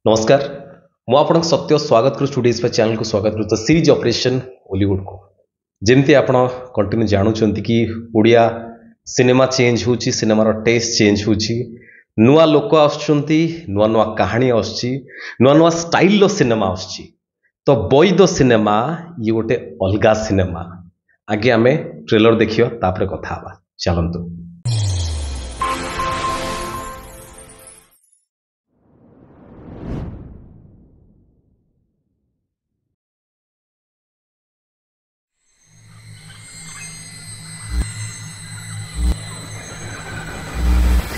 नमस्कार मु आपन सत्य स्वागत करू स्टूडियोज पे चैनल को स्वागत करू तो सीरीज ऑपरेशन हॉलीवुड को जेमती आपण कंटिन्यू जानुचंती कि ओडिया सिनेमा चेंज होची सिनेमार टेस्ट चेंज होची नुआ लोक आछंती नुआ नुआ कहानी आछी नुआ नुआ स्टाइल लो सिनेमा आछी तो बैद सिनेमा ये गोटे अलगा सिनेमा आगे आमे ट्रेलर देखियो तापर कथा हवा चलंतु।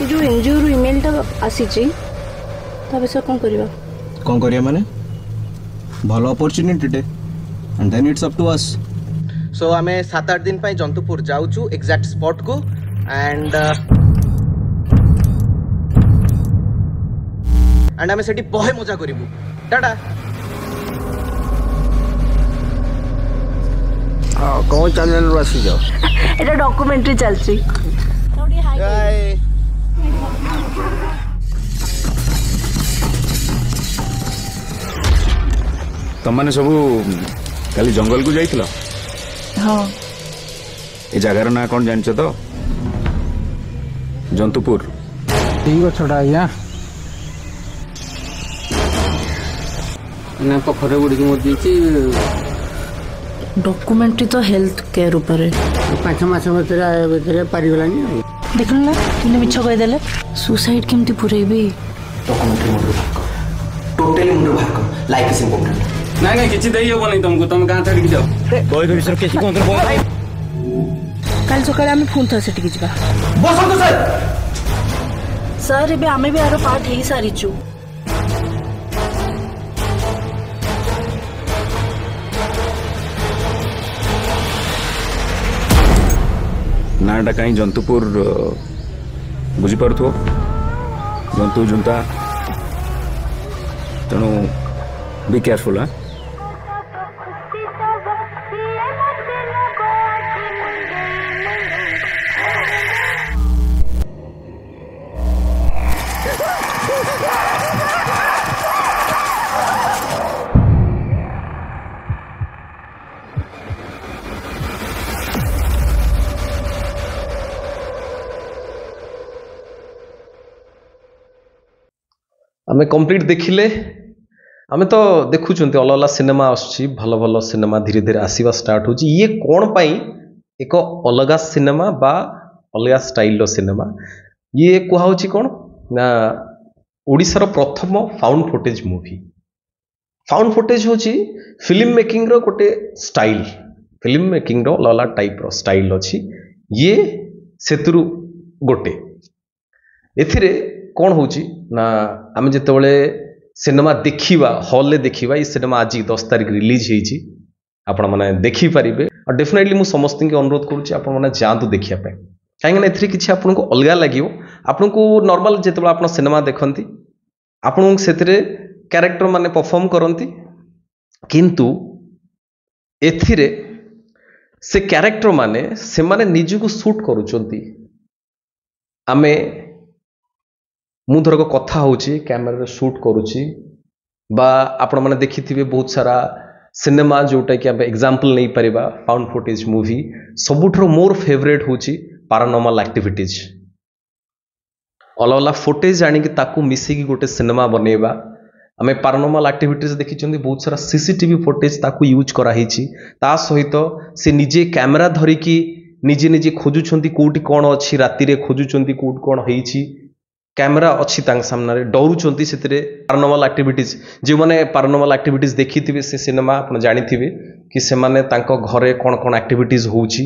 जो एनजीओ ईमेल टा आसी विषय कौन करिया माने भलो अपॉर्चुनिटी टे and then it's up to us. So आमे 7-8 दिन पई जंतुपुर जाउछु एग्जैक्ट स्पॉट को एंड आमे सेठी बहे मजा करिवु। टाटा। हां कोन चैनल रो आसी जाओ एटा डॉक्यूमेंट्री चलची। हाय तमने सब काली जंगल को जाइथिलो? हाँ। ए जगार ना कौन जानछ तो? जंतुपुर। ठीक छड़ा आज्ञा ना पोखर गुड़ी मोदी डॉक्यूमेंट्री तो हेल्थ केयर ऊपर 5 मास भीतर पारिगलानी देखल ना तुमने मिछ कहि देले सुसाइड केमती पुरेबी डॉक्यूमेंट्री मुंडू भाग टोटली मुंडू भाग लाइफ इज इंपोर्टेंट। नहीं किसी दे नहीं तुमको तुम गाँ छाड़ी जाओ बॉय विषय केसी कोन बॉय काल सकाळे आमी फोन था सेठी जिबा बसंत सर सर एबे आमे भी आरो पार्ट हेई सारिचु नाटा कहीं जंतुपुर बुझी पारथो जंतु जुंता तेणु बी केयरफुल। हाँ आमे कंप्लीट देखिले आमे तो देखुचंती अलग सिनेमा आछी भल भल सिनेमा धीरे धीरे आसीबा स्टार्ट होची ये कोन पई एक अलगा सिनेमा बा अलगा स्टाइल रो सिनेमा ये कुहा होची कोन ना ओडिसा रो प्रथम found footage movie. Found footage होची फिल्म मेकिंग रो गोटे स्टाइल फिल्म मेकिंग रो अलग टाइप रो स्टाइल अछि ये सेतुरु गोटे एथिरे कौन होची ना आम जिते सिनेमा देखा हॉल ले देखा ये सिनेमा आज 10 तारिख रिलीज होती आपण मैंने देखिपारे और डेफिनेटली मुझे समस्त के अनुरोध करुच्ची आपण मैंने जातु देखापी कहीं किसी आपन को अलग लगे आपन को नॉर्मल जिते आप सिनेमा देखती आपण से कैरेक्टर माने परफॉर्म करती किंतु एथिरे से कैरेक्टर माने से माने निजको शूट करुचंती आमे मु धरक कथा होची कैमरा शूट करुची बा आपण माने देखिथिबे बहुत सारा सिनेमा जोटा कि आबे एग्जांपल नहीं परिबा फाउंड फुटेज मूवी सबुठरो मोर फेवरेट होची पैरानॉर्मल एक्टिविटीज अलग फुटेज आनी कि ताकू मिसी की गोटे सिनेमा बनेबा आमे पैरानॉर्मल एक्टिविटीज देखिचंदी बहुत सारा सीसीटीवी फुटेज ताकू यूज करा हिची ता सहित से निजे कैमरा धरी कि निजे निजे खोजुछंती कोठी कोन अछि राति रे खोजुछंती कोठ कोन हेइची कैमरा अच्छी सामने डरुंच से पैरानॉर्मल एक्टिविटीज जो मैंने पैरानॉर्मल एक्टिविटीज देखी थे से सिनेमा आप जानी थे कि से माने तांको घरे कौन कौन एक्टिविटीज होची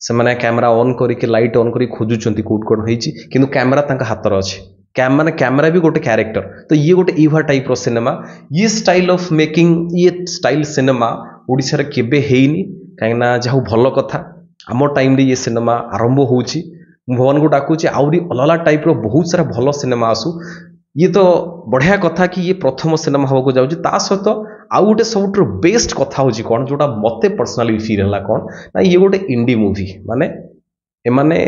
से माने कैमरा ऑन करके लाइट ऑन करी खोजुचंती कोड कोड होईची किंतु कैमरा तांका हाथ रे अछि माने कैमरा भी गोटे कैरेक्टर तो ये गोटे इवा टाइप रो सिनेमा ये स्टाइल ऑफ मेकिंग ये स्टाइल सिनेमा ओडिसा रे केबे हेइनी काइना जाहु भलो कथा आमो टाइम रे ये सिनेमा आरंभ होची भगवान को डाकुचे आउरी अलग टाइप रो बहुत सारा भल सिनेमा आसू ये तो बढ़िया कथा कि ये प्रथम सिनेमा हवा को जाउची ता सहित आउ गोटे सब बेस्ट कथा होची कौन जोटा मते पर्सनली फील है कौन ना ये गोटे इंडी मूवी माने एमाने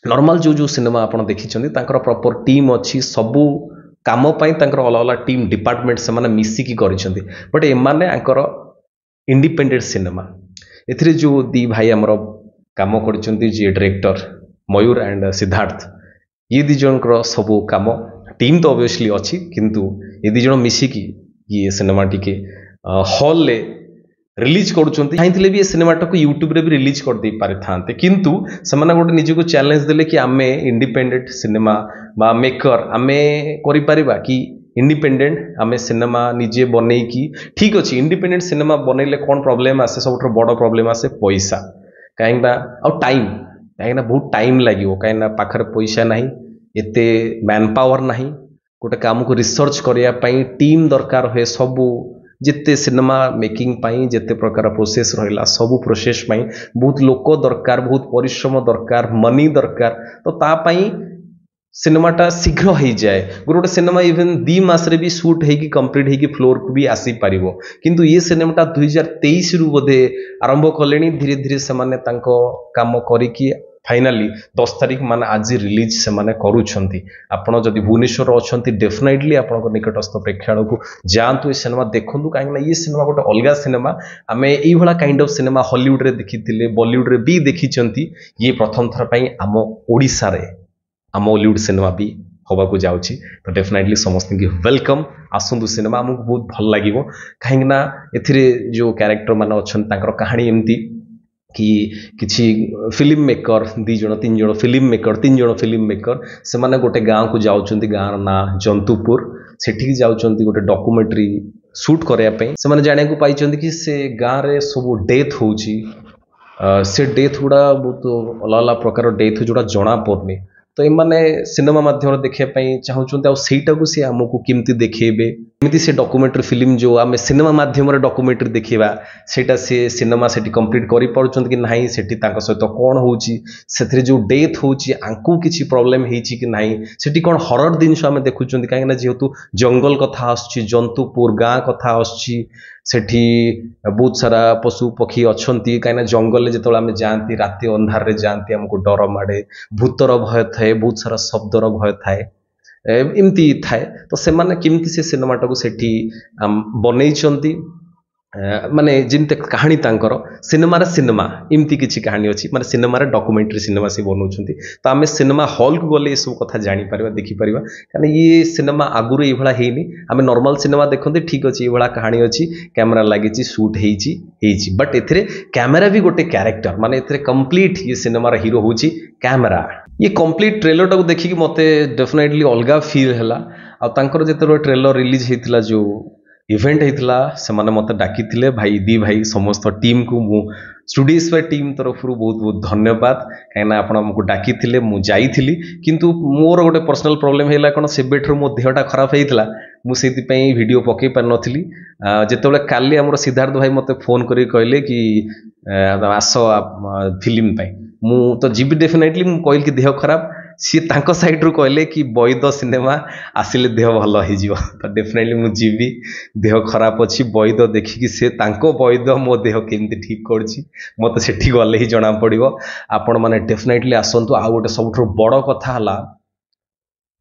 नॉर्मल जो सिनेमा आप देखी प्रॉपर टीम अच्छी सबू काम अलग अलग टीम डिपार्टमेंट से मिसिकी कर बट एमाने इंडिपेंडेंट सिनेमा एथिरे जो दी भाई आमर काम कर जी डायरेक्टर मयूर एंड सिद्धार्थ ये दी जन सबू काम टीम तो ऑब्वियसली अच्छी किंतु ये दी जन मिसिकी ये सिनेमा टिके हॉल ले रिलीज करुँच चाहते भी ये सिनेमाटा को यूट्यूब रे भी रिलीज कर दे पारि थांते किंतु से गोटे निजको चैलेंज देले कि आमे इंडिपेंडेंट सिनेमा बा मेकर आमे करि परिबा कि इंडिपेंडेंट आमे सिनेमा निजे बनै कि ठीक अच्छे इंडिपेंडेंट सिनेमा बनैले कौन प्रॉब्लम आसे सब बड़ प्रॉब्लम आसे पैसा कहीं टाइम कहीं बहुत टाइम लगे कहीं पाखरे पैसा नहीं एते मैन पावर नहीं गोटे काम को रिसर्च करने टीम दरकार हुए सबू जिते सिनेमा मेकिंग पाई जिते प्रकार प्रोसेस रहा सबू प्रोसेस पाई बहुत लोक दरकार बहुत परिश्रम दरकार मनी दरकार तो तापाई सिनेमाटा शीघ्र हो जाए गोटे सिनेमा इवेन 2 मास रे भी शूट होगी कंप्लीट होगी फ्लोर को भी आसी पारिबो किंतु ये सिनेमाटा 2023 रु बोधे आरंभ कले धीरे धीरे से काम करिकी फाइनाली 10 तारीख मान आज रिलीज से माने करूछंती आपण जदि भुवनेश्वर अछंती डेफिनेटली आपण निकटस्थ प्रेक्षालय को जांतु ये सिनेमा देखंतु काहे ये सिनेमा गोटे अलग सिनेमा आमे एई भला काइंड ऑफ सिनेमा हॉलीवुड रे देखिथिले बॉलीवुड रे भी देखिचंती ये प्रथम थर पई आम ओडिसा रे आम हॉलीवुड सिनेमा भी हवा को जाउची तो डेफिनेटली समस्त की वेलकम आसंतु सिनेमा हमको बहुत भल लागिवो काहेकना एथिरे जो कैरेक्टर मान अछन तांकर कहानी एमती कि किछि फिल्म मेकर 2 जण 3 जण फिल्म मेकर 3 जण फिल्म मेकर से माने गोटे गाँव को जाउचंती गाँव ना जंतुपुर सेठी जाउचंती गोटे डॉक्यूमेंट्री शूट करया पे से माने जाने को पाइचंती कि से गाँव रे सब डेथ होउची से डेथ गुड़ा बहुत अलग अलग प्रकार डेथ जोड़ा जना पड़नी तो एमाने सिनेमा माध्यम देखापी चाहूँगी आईटा को सी आमको केमती देखेबे एमती से डॉक्यूमेंट्री फिल्म जो आम सिनेमा माध्यम डॉक्यूमेंट्री देखा सेटा से सिनेमा से कंप्लीट कर पार्छन कि नहीं सेठी तांको सहित कौन होची से जो डेथ होची आंकु किसी प्रॉब्लम होची कि नहीं सेठी कौन हरर जिनस आम देखुं कहीं जेहेतु जंगल कथा आसुची जंतुपुर गाँ कथा आसुची सेठी बहुत सारा पशु पक्षी अच्छी कहीं जंगल जो आम जाती राति अंधार रे जाती आमको डर माड़े भूतर भय थाए बहुत सारा शब्दर भय थाए एमती थाए तो से माने केमती से सिनेमाटा को सेठी बनई माने जिनते कहानी तांकर सिनेमा एमती किसी कहानी अच्छी माने सिनेमा डॉक्यूमेंट्री सिनेमा से बनाऊँ तो आम सिनेमा हॉल को गले ये सब कथा जापर देखिपर कहीं ये सिनेमा आगुरी ये आम नॉर्मल सिनेमा देखते ठीक अच्छे ये कहानी अच्छी कैमेरा लगी शूट होती बट ए कैमेरा भी गोटे कैरेक्टर माने ए कंप्लीट ये सिनेमार हीरो हूँ कैमेरा ये कंप्लीट ट्रेलर टाक देखिकी मत डेफिनेटली अलग फील है आर जो ट्रेलर रिलीज होता जो इवेंट होता से मत डाकी भाई दी भाई समस्त टीम को मु स्टूडियो स्पाई टीम तरफ बहुत बहुत धन्यवाद कहीं आपको डाकी मुझे किंतु मोर गोटे पर्सनल प्रोब्लेम है कौन से मो देहटा खराब होता मुझे वीडियो पकई पार नी जिते काली आम सिद्धार्थ भाई मत फोन कर कहले कि आस फिल्म मु तो जीवी डेफिनेटली मु कहली कि देह खराब सी तांको साइड रू कहले कि वैद सिनेमा आसिले देह भल हो तो डेफिनेटली मु जीवी देह खराब अच्छी वैद देखिकी से तांको वैद मो देह केमती ठीक करछि मत सेठी गले ही जना पड़िबो आपण माने डेफिनेटली आसंतु आ गोटे सबठो बड़ कथा हला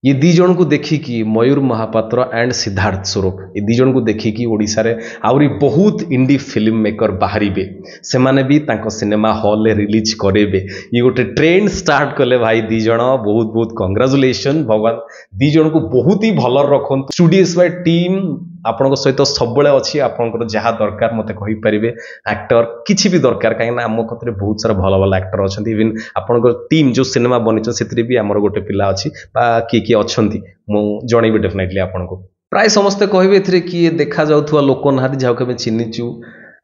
ये 2 जन को देखिकी मयूर महापात्र एंड सिद्धार्थ स्वरूप ये 2 जन को देखिकी ओडिसा रे आउरी बहुत इंडी फिल्म मेकर बाहरिबे से माने भी तांको सिनेमा हॉल रे रिलीज करेबे ये गोटे ट्रेंड स्टार्ट कले भाई 2 जन बहुत बहुत कांग्रेचुलेशन भगवान 2 जन को बहुत ही भल रखन स्टूडियो स्पाई टीम आपण सहित सब अच्छी आपंकर जहाँ दरकार मत कहीपर एक्टर किसी भी दरकार कहीं आम कथरे बहुत सारा भल भल एक्टर अच्छा इवन आपंकर टीम जो सिनेमा बनी से भी आमर गोटे पिला अच्छी किए किए अच्छा मुझे डेफिनेटली आपन को प्राय समस्ते कहे ए किए देखा जाऊा लोक ना जहाँ के चिन्हीचु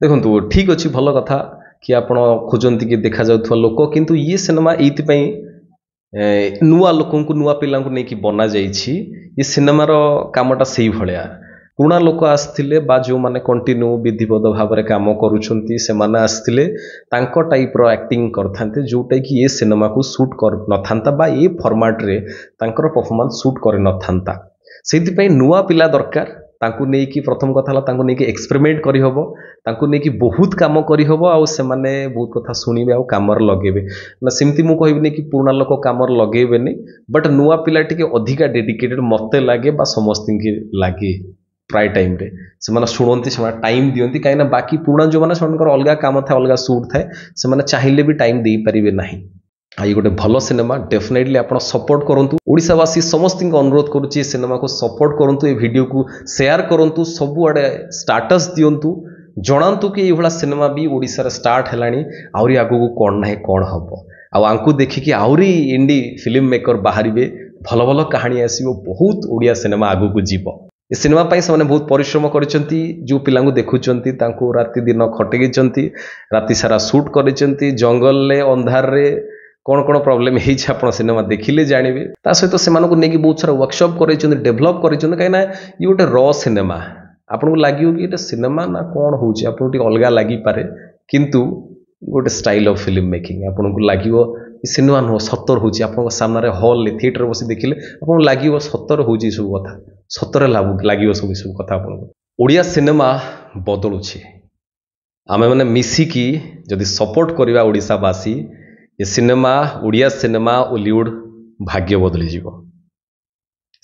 देखो ठीक अच्छी भल कथा कि आप खोजती कि देखा जाऊा लोक किंतु ये सिनेमा ये नुआ लोक नुआ पिला नहीं बना जाइए ये सिनेमार कामटा से भाया पुणा लोक आसते जो मैंने कंटिन्यू विधिवत भाव में कम करुँच से आसते टाइप एक्टिंग करते जोटा कि ये सिनेमा को शूट कर न ये फॉर्मेट रे परफॉर्मेंस शूट कर न से नुआ पिला दरकार तांकु नेकी प्रथम कथा हला तांकु नेकी एक्सपेरिमेंट करी हबो तांकु नेकी बहुत काम करी हबो आ से माने बहुत कथा सुनिबे आ कामर लगेबे ना सिमती मु कहबिनी कि पुराना लोक कामर लगेबेनी बट नुआ पिला टिके अधिका डेडिकेटेड मते लागे बा समस्त की लागे प्राय टाइम रे से माने सुनंती से माने टाइम दियंती काइना बाकी पुराना जो माने सनकर अलगा काम थाए अलगा शूट थाए से माने चाहिले भी टाइम देई परिबे नाही आई गोटे भल सिनेमा डेफिनेटली आप सपोर्ट करूँ ओडावासी समस्त अनुरोध करुच्ची सिनेमा को सपोर्ट करूँ ये वीडियो को शेयर करूँ सबुआड़े स्टाटस दिंतु जनातु कि ये सिनेमा भी ओडिशा स्टार्ट है आहरी आगू कौन ना कौन हम आंकु देखिकी आहरी इंडी फिल्म मेकर बाहर भल भल कहानी आसो बहुत ओडिया सिनेमा आगू को जीव ये सिनेमा से बहुत परिश्रम करिसेंती जो पिला देखुंती राति दिन खटेगी राति सारा शूट करिसेंती जंगल ले अंधार रे कौन कौन प्रोब्लेम है सिनेमा देखिले जानवे ता सहित से बहुत सारा वर्कशॉप कर डेभलप कर कहीं ये गोटे र सिनेमा आपको लगे कि ये सिनेमा ना कौन हो अलग लगिपे किंतु गोटे स्टाइल ऑफ फिल्म मेकिंग आपको लगे सिनेमा नुह सतर हो सामने हॉल थिएटर बस देखिले आपको लगे सतर हो सब कथा सतर लगे सब कथा आपको ओडिया सिनेमा बदलुछि आमे माने मिसिकी जदि सपोर्ट करवा ओडिशावासी ये सिनेमा ओडिया सिनेमा ओलीवुड भाग्य बदली जीवो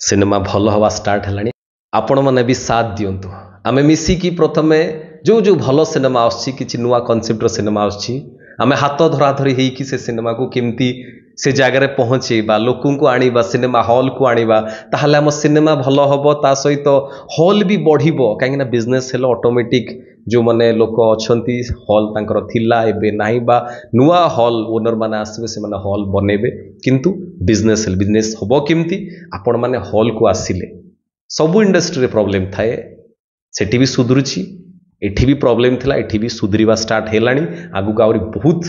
सिनेमा भल हवा स्टार्ट है आपण मैंने भी साथ दिंतु आमे मिसिकी प्रथमे जो जो भल सिनेमा आछि किछि नुआ कॉन्सेप्टर सिनेमा आछि आमे हाथ धरा धरी हेकि से सिनेमा को केमती से जगह पहुँचेबा लोक को आनिबा सिनेमा हॉल को आनिबा ताहले हम सिनेमा भल हबो ता सहित हॉल भी बढ़िबो काहेकि ना बिजनेस हेलो ऑटोमेटिक जो माने लोक अछंती हॉल तांकर थिला एबे नाही बा नुआ हॉल ओनर माने आसबे से माने हॉल बनेबे किंतु बिजनेस हबो केमती आपण माने हॉल को आसिले सबु इंडस्ट्री रे प्रॉब्लम थाए सेठी भी सुधुरुची एठी भी प्रॉब्लम थिला एठी भी सुधरीबा स्टार्ट हेलानी आगु आउरी बहुत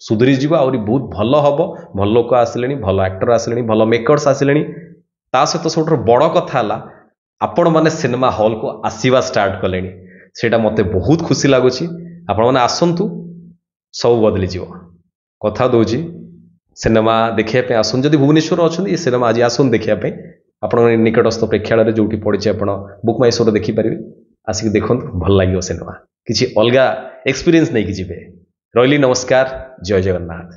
सुधरी जीवा आउरी बहुत भल हबो भल लोक आसिलेनी भल एक्टर आसिलेनी भल मेकर्स आसिलेनी ता सहित सबुठ बड़ कथा हला आपण माने सिनेमा हॉल को आसीबा स्टार्ट कलेनी सेटा मते बहुत खुशी लागुची आपण माने आसंतु सब बदली जीव कथा दोजी सिनेमा देखिया पे आसन जदि भुवनेश्वर अछन ये सिनेमा आज आसन देखिया पे आपण निकटस्थ प्रेक्षालय जोटी पड़े आपण बुक माई शो देखि परिबे आसिक देखंतु भल लागियो सिनेमा किछि अलगा एक्सपीरियंस नै कि जिवे रहिली नमस्कार जय जगन्नाथ।